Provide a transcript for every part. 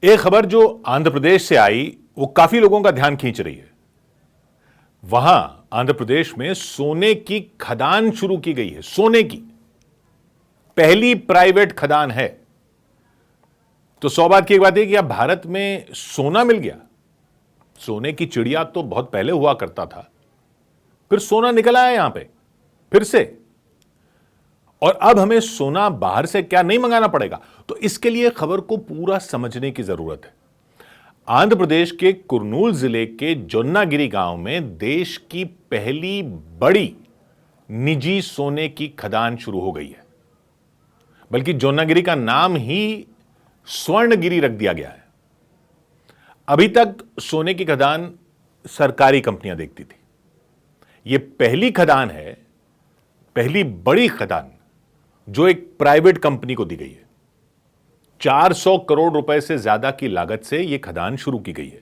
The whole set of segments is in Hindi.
एक खबर जो आंध्र प्रदेश से आई वो काफी लोगों का ध्यान खींच रही है। वहां आंध्र प्रदेश में सोने की खदान शुरू की गई है। सोने की पहली प्राइवेट खदान है। तो 100 बात की एक बात है कि अब भारत में सोना मिल गया। सोने की चिड़िया तो बहुत पहले हुआ करता था, फिर सोना निकला है यहां पे फिर से। और अब हमें सोना बाहर से क्या नहीं मंगाना पड़ेगा। तो इसके लिए खबर को पूरा समझने की जरूरत है। आंध्र प्रदेश के कुर्नूल जिले के जोन्नागिरी गांव में देश की पहली बड़ी निजी सोने की खदान शुरू हो गई है। बल्कि जोन्नागिरी का नाम ही स्वर्णगिरी रख दिया गया है। अभी तक सोने की खदान सरकारी कंपनियां देखती थी। यह पहली खदान है, पहली बड़ी खदान जो एक प्राइवेट कंपनी को दी गई है। 400 करोड़ रुपए से ज्यादा की लागत से यह खदान शुरू की गई है।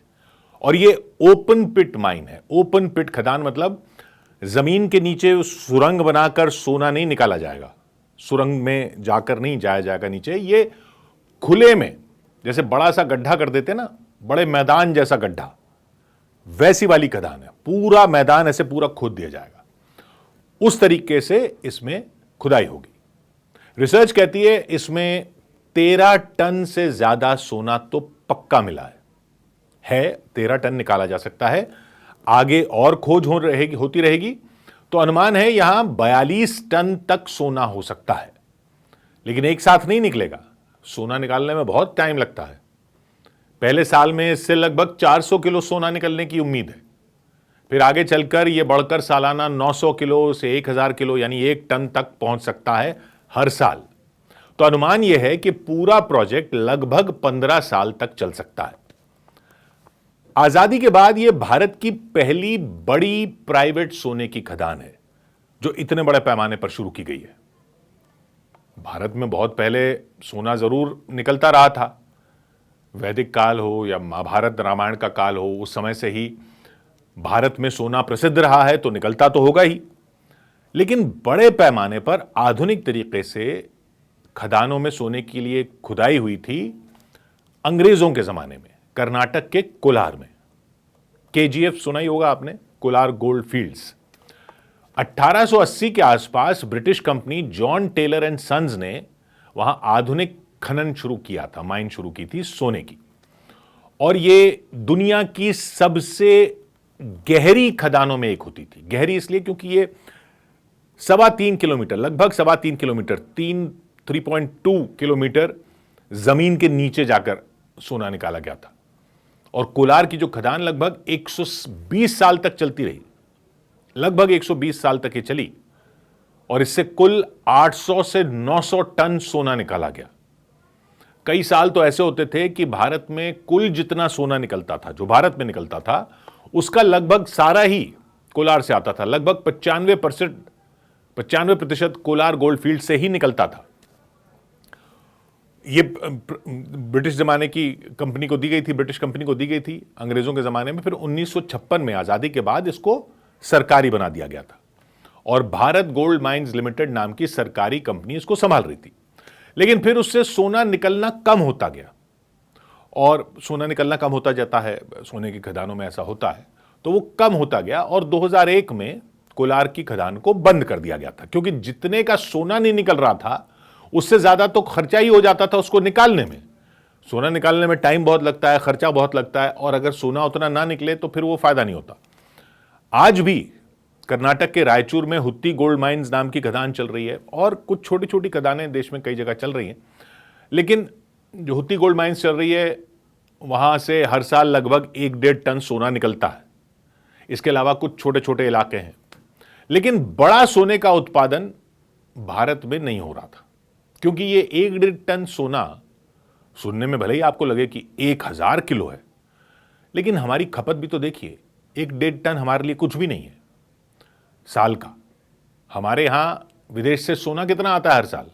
और यह ओपन पिट माइन है। ओपन पिट खदान मतलब जमीन के नीचे सुरंग बनाकर सोना नहीं निकाला जाएगा, सुरंग में जाकर नहीं जाया जाएगा नीचे। यह खुले में, जैसे बड़ा सा गड्ढा कर देते ना, बड़े मैदान जैसा गड्ढा, वैसी वाली खदान है। पूरा मैदान ऐसे पूरा खोद दिया जाएगा, उस तरीके से इसमें खुदाई होगी। रिसर्च कहती है इसमें 13 टन से ज्यादा सोना तो पक्का मिला है। 13 टन निकाला जा सकता है। आगे और खोज होती रहेगी। तो अनुमान है यहां 42 टन तक सोना हो सकता है। लेकिन एक साथ नहीं निकलेगा। सोना निकालने में बहुत टाइम लगता है। पहले साल में इससे लगभग 400 किलो सोना निकलने की उम्मीद है। फिर आगे चलकर यह बढ़कर सालाना 900 किलो से 1000 किलो यानी 1 टन तक पहुंच सकता है हर साल। तो अनुमान यह है कि पूरा प्रोजेक्ट लगभग 15 साल तक चल सकता है। आजादी के बाद यह भारत की पहली बड़ी प्राइवेट सोने की खदान है जो इतने बड़े पैमाने पर शुरू की गई है। भारत में बहुत पहले सोना जरूर निकलता रहा था। वैदिक काल हो या महाभारत रामायण का काल हो, उस समय से ही भारत में सोना प्रसिद्ध रहा है, तो निकलता तो होगा ही। लेकिन बड़े पैमाने पर आधुनिक तरीके से खदानों में सोने के लिए खुदाई हुई थी अंग्रेजों के जमाने में, कर्नाटक के कोलार में। केजीएफ सुना ही होगा आपने, कोलार गोल्ड फील्ड्स। 1880 के आसपास British company John Taylor and Sons ने वहां आधुनिक खनन शुरू किया था, माइन शुरू की थी सोने की। और यह दुनिया की सबसे गहरी खदानों में एक होती थी। गहरी इसलिए क्योंकि यह 3.25 किलोमीटर, लगभग 3.25 किलोमीटर, 3.2 किलोमीटर जमीन के नीचे जाकर सोना निकाला गया था। और कोलार की जो खदान लगभग 120 साल तक चलती रही। लगभग 120 साल तक ये चली और इससे कुल 800 से 900 टन सोना निकाला गया। कई साल तो ऐसे होते थे कि भारत में कुल जितना सोना निकलता था, जो भारत में निकलता था, उसका लगभग सारा ही कोलार से आता था। लगभग 95% कोलार गोल्ड फील्ड से ही निकलता था। ये ब्रिटिश जमाने की कंपनी को दी गई थी, ब्रिटिश कंपनी को दी गई थी अंग्रेजों के जमाने में। फिर 1956 में आजादी के बाद इसको सरकारी बना दिया गया था और भारत गोल्ड माइंस लिमिटेड नाम की सरकारी कंपनी इसको संभाल रही थी। लेकिन फिर उससे सोना निकलना कम होता गया और सोना निकलना कम होता जाता है, सोने की खदानों में ऐसा होता है, तो वो कम होता गया। और 2001 में कोलार की खदान को बंद कर दिया गया था, क्योंकि जितने का सोना नहीं निकल रहा था उससे ज्यादा तो खर्चा ही हो जाता था उसको निकालने में। सोना निकालने में टाइम बहुत लगता है, खर्चा बहुत लगता है, और अगर सोना उतना ना निकले तो फिर वो फायदा नहीं होता। आज भी कर्नाटक के रायचूर में हुत्ती गोल्ड माइंस नाम की खदान चल रही है और कुछ छोटी छोटी खदानें देश में कई जगह चल रही हैं। लेकिन जो हुत्ती गोल्ड माइंस चल रही है वहां से हर साल लगभग 1-1.5 टन सोना निकलता है। इसके अलावा कुछ छोटे छोटे इलाके हैं। लेकिन बड़ा सोने का उत्पादन भारत में नहीं हो रहा था, क्योंकि ये 1-1.5 टन सोना सुनने में भले ही आपको लगे कि 1000 किलो है, लेकिन हमारी खपत भी तो देखिए। 1-1.5 टन हमारे लिए कुछ भी नहीं है साल का। हमारे यहां विदेश से सोना कितना आता है हर साल?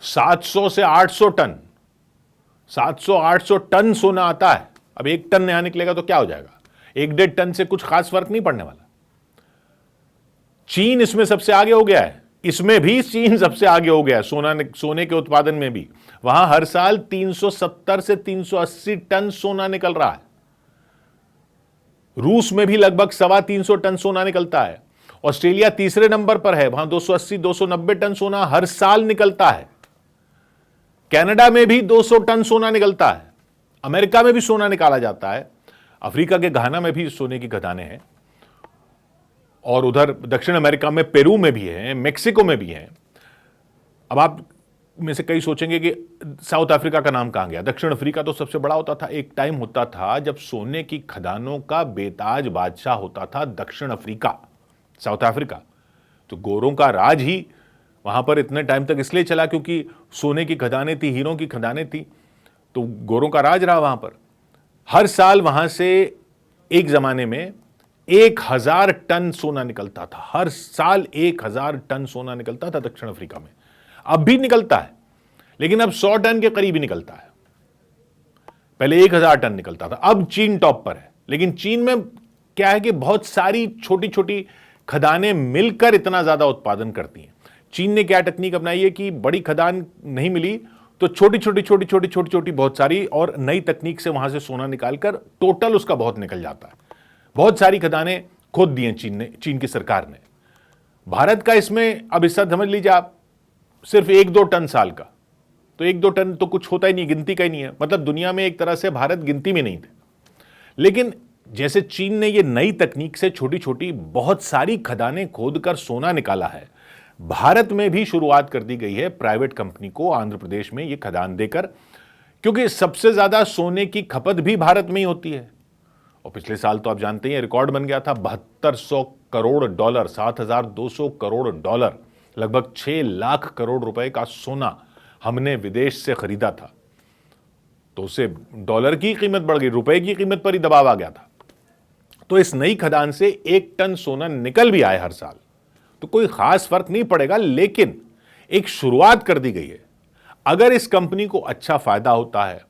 700 से 800 टन। 700-800 टन सोना आता है। अब 1 टन यहां निकलेगा तो क्या हो जाएगा? 1-1.5 टन से कुछ खास फर्क नहीं पड़ने वाला। चीन इसमें सबसे आगे हो गया है। इसमें भी चीन सबसे आगे हो गया सोने के उत्पादन में भी। वहां हर साल 370 से 380 टन सोना निकल रहा है। रूस में भी लगभग 325 टन सोना निकलता है। ऑस्ट्रेलिया तीसरे नंबर पर है, वहां 280-290 टन सोना हर साल निकलता है। कनाडा में भी 200 टन सोना निकलता है। अमेरिका में भी सोना निकाला जाता है। अफ्रीका के घाना में भी सोने की खदानें हैं, और उधर दक्षिण अमेरिका में पेरू में भी है, मेक्सिको में भी है। अब आप में से कई सोचेंगे कि साउथ अफ्रीका का नाम कहां गया। दक्षिण अफ्रीका तो सबसे बड़ा होता था। एक टाइम होता था जब सोने की खदानों का बेताज बादशाह होता था दक्षिण अफ्रीका, साउथ अफ्रीका। तो गोरों का राज ही वहां पर इतने टाइम तक इसलिए चला क्योंकि सोने की खदानें थी, हीरों की खदानें थी, तो गोरों का राज रहा वहां पर। हर साल वहां से एक जमाने में 1000 टन सोना निकलता था। हर साल 1000 टन सोना निकलता था दक्षिण अफ्रीका में। अब भी निकलता है, लेकिन अब 100 टन के करीब ही निकलता है। पहले 1000 टन निकलता था। अब चीन टॉप पर है, लेकिन चीन में क्या है कि बहुत सारी छोटी छोटी खदानें मिलकर इतना ज्यादा उत्पादन करती हैं। चीन ने क्या टेक्निक अपनाई है कि बड़ी खदान नहीं मिली तो छोटी छोटी बहुत सारी और नई तकनीक से वहां से सोना निकालकर टोटल उसका बहुत निकल जाता है। बहुत सारी खदानें खोद दी हैं चीन की सरकार ने। भारत का इसमें अब हिस्सा समझ लीजिए आप, सिर्फ 1-2 टन साल का। तो 1-2 टन तो कुछ होता ही नहीं, गिनती का ही नहीं है। मतलब दुनिया में एक तरह से भारत गिनती में नहीं थे। लेकिन जैसे चीन ने ये नई तकनीक से छोटी छोटी बहुत सारी खदानें खोदकर सोना निकाला है, भारत में भी शुरुआत कर दी गई है प्राइवेट कंपनी को आंध्र प्रदेश में ये खदान देकर, क्योंकि सबसे ज्यादा सोने की खपत भी भारत में ही होती है। और पिछले साल तो आप जानते हैं रिकॉर्ड बन गया था, 7200 करोड़ डॉलर, 7200 करोड़ डॉलर, लगभग 6 लाख करोड़ रुपए का सोना हमने विदेश से खरीदा था। तो उससे डॉलर की कीमत बढ़ गई, रुपए की कीमत पर ही दबाव आ गया था। तो इस नई खदान से 1 टन सोना निकल भी आए हर साल, तो कोई खास फर्क नहीं पड़ेगा, लेकिन एक शुरुआत कर दी गई है। अगर इस कंपनी को अच्छा फायदा होता है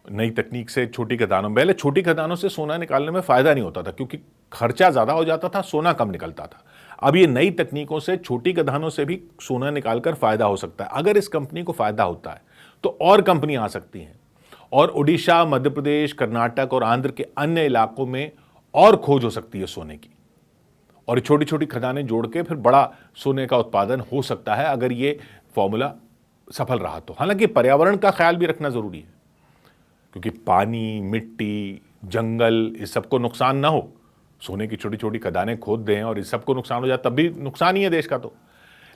नई तकनीक से, छोटी खदानों, पहले छोटी खदानों से सोना निकालने में फायदा नहीं होता था क्योंकि खर्चा ज्यादा हो जाता था, सोना कम निकलता था। अब ये नई तकनीकों से छोटी खदानों से भी सोना निकालकर फायदा हो सकता है। अगर इस कंपनी को फायदा होता है तो और कंपनी आ सकती हैं, और उड़ीसा, मध्य प्रदेश, कर्नाटक और आंध्र के अन्य इलाकों में और खोज हो सकती है सोने की, और छोटी छोटी खदानें जोड़ के फिर बड़ा सोने का उत्पादन हो सकता है अगर ये फॉर्मूला सफल रहा तो। हालांकि पर्यावरण का ख्याल भी रखना जरूरी है, क्योंकि पानी, मिट्टी, जंगल, इस सबको नुकसान ना हो। सोने की छोटी छोटी खदानें खोद दें और इस सबको नुकसान हो जाए तब भी नुकसान ही है देश का तो।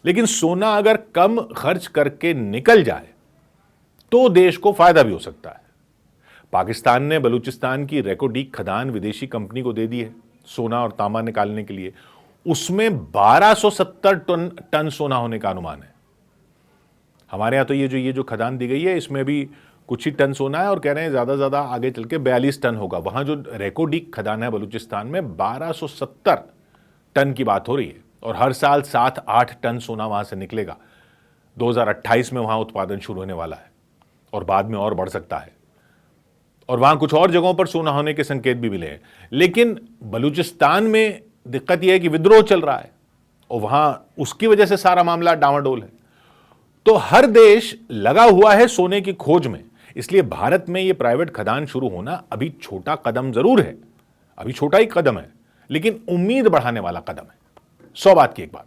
लेकिन सोना अगर कम खर्च करके निकल जाए तो देश को फायदा भी हो सकता है। पाकिस्तान ने बलूचिस्तान की रेकोडीक खदान विदेशी कंपनी को दे दी है सोना और तांबा निकालने के लिए। उसमें 1270 टन सोना होने का अनुमान है। हमारे यहां तो ये जो खदान दी गई है इसमें भी कुछ ही टन सोना है, और कह रहे हैं ज्यादा ज्यादा आगे चल के 42 टन होगा। वहां जो रेकोडीक खदान है बलूचिस्तान में 1270 टन की बात हो रही है, और हर साल 7-8 टन सोना वहां से निकलेगा। 2028 में वहां उत्पादन शुरू होने वाला है, और बाद में और बढ़ सकता है। और वहां कुछ और जगहों पर सोना होने के संकेत भी मिले हैं। लेकिन बलूचिस्तान में दिक्कत यह है कि विद्रोह चल रहा है, और वहां उसकी वजह से सारा मामला डामाडोल है। तो हर देश लगा हुआ है सोने की खोज में, इसलिए भारत में यह प्राइवेट खदान शुरू होना अभी छोटा कदम जरूर है, अभी छोटा ही कदम है, लेकिन उम्मीद बढ़ाने वाला कदम है। 100 बात की एक बात।